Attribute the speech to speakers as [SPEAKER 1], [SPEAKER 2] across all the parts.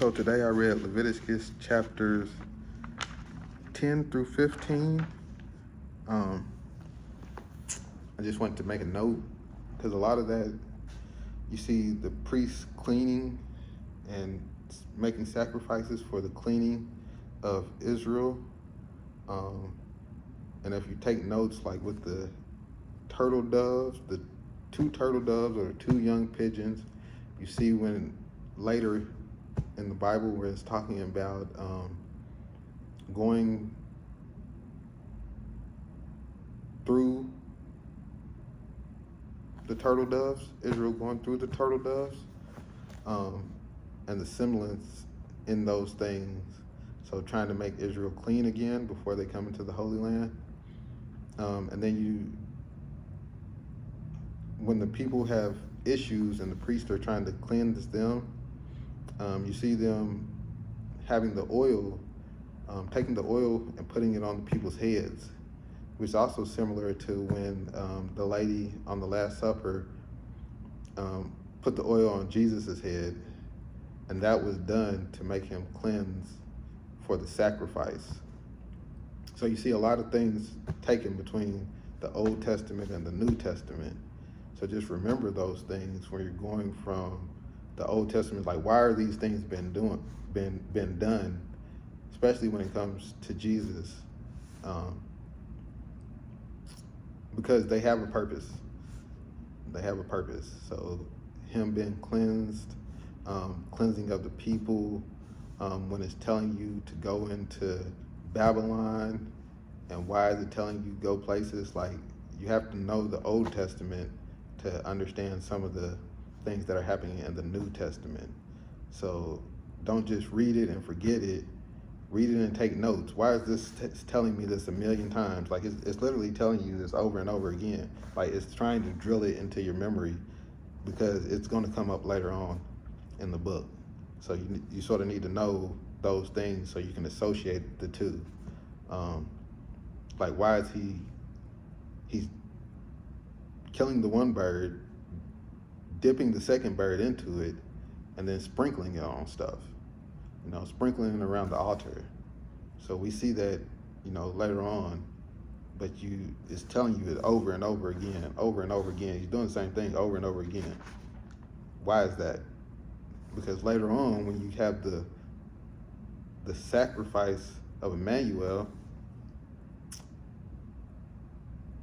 [SPEAKER 1] So today I read Leviticus chapters 10 through 15. I just wanted to make a note because a lot of that, you see the priests cleaning and making sacrifices for the cleaning of Israel. And if you take notes, like with the turtle doves, the two turtle doves or two young pigeons, you see when later in the Bible where it's talking about going through the turtle doves, Israel going through the turtle doves, and the semblance in those things. So trying to make Israel clean again before they come into the Holy Land. And then when the people have issues and the priests are trying to cleanse them, you see them having the oil, taking the oil and putting it on the people's heads, which is also similar to when the lady on the Last Supper put the oil on Jesus's head, and that was done to make him cleanse for the sacrifice. So you see a lot of things taken between the Old Testament and the New Testament. So just remember those things when you're going from the Old Testament. Like, why are these things been done, especially when it comes to Jesus? Because they have a purpose. They have a purpose. So him being cleansed, cleansing of the people, when it's telling you to go into Babylon, and why is it telling you go places? Like, you have to know the Old Testament to understand some of the things that are happening in the New Testament. So don't just read it and forget it. Read it and take notes. Why is this telling me this a million times? Like, it's literally telling you this over and over again. Like, it's trying to drill it into your memory because it's going to come up later on in the book. So you sort of need to know those things so you can associate the two. Like, why is he's killing the one bird, dipping the second bird into it, and then sprinkling it on stuff, sprinkling it around the altar. So we see that, later on, but it's telling you it over and over again, over and over again. He's doing the same thing over and over again. Why is that? Because later on, when you have the sacrifice of Emmanuel,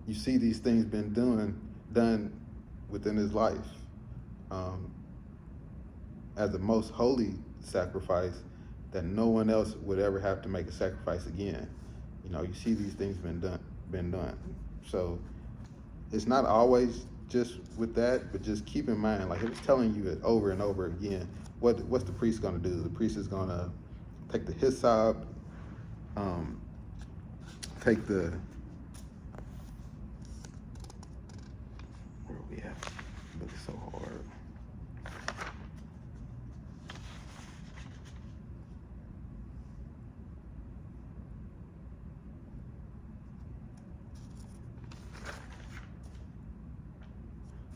[SPEAKER 1] you see these things been done within his life as the most holy sacrifice, that no one else would ever have to make a sacrifice again. You see these things been done. So it's not always just with that, but just keep in mind, like, if it's telling you it over and over again, what's the priest going to do? The priest is going to take the hyssop, take the, where are we at? It looks so hard.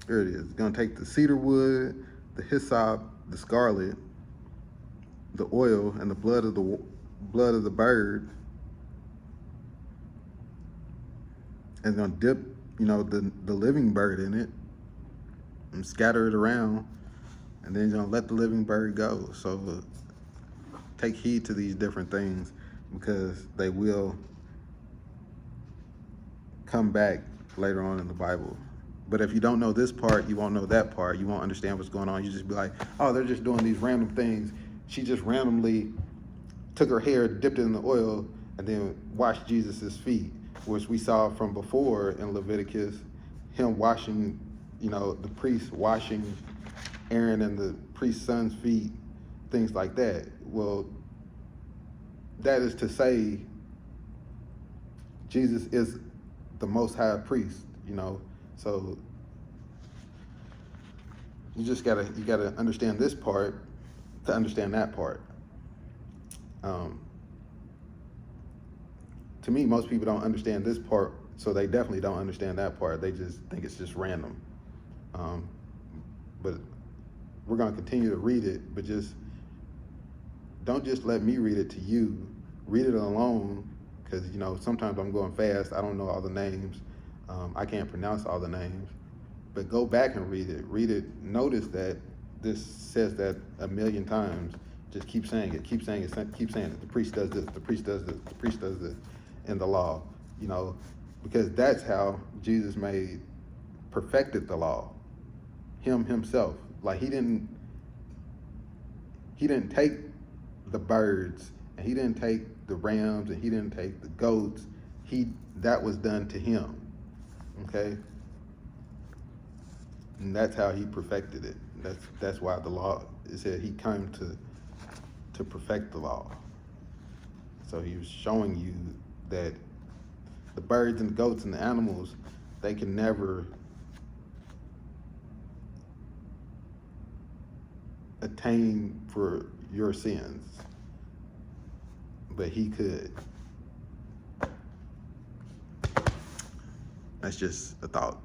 [SPEAKER 1] There it is. It's going to take the cedar wood, the hyssop, the scarlet, the oil, and the blood of the bird, and going to dip, the living bird in it and scatter it around, and then he's going to let the living bird go. So take heed to these different things because they will come back later on in the Bible. But if you don't know this part, you won't know that part. You won't understand what's going on. You just be like, oh, they're just doing these random things. She just randomly took her hair, dipped it in the oil, and then washed Jesus's feet, which we saw from before in Leviticus, him washing, the priest washing Aaron and the priest's son's feet, things like that. Well, that is to say Jesus is the most high priest, So you just gotta understand this part to understand that part. To me, most people don't understand this part, so they definitely don't understand that part. They just think it's just random. But we're gonna continue to read it, but just don't just let me read it to you. Read it alone, because sometimes I'm going fast. I don't know all the names. I can't pronounce all the names. But go back and read it. Read it. Notice that this says that a million times. Just keep saying it. Keep saying it. Keep saying it. The priest does this. The priest does this. The priest does this in the law. Because that's how Jesus perfected the law. Himself. Like he didn't take the birds, and he didn't take the rams, and he didn't take the goats. That was done to him. Okay? And that's how he perfected it. That's why the law, it said he came to perfect the law. So he was showing you that the birds and the goats and the animals, they can never attain for your sins, but he could. That's just a thought.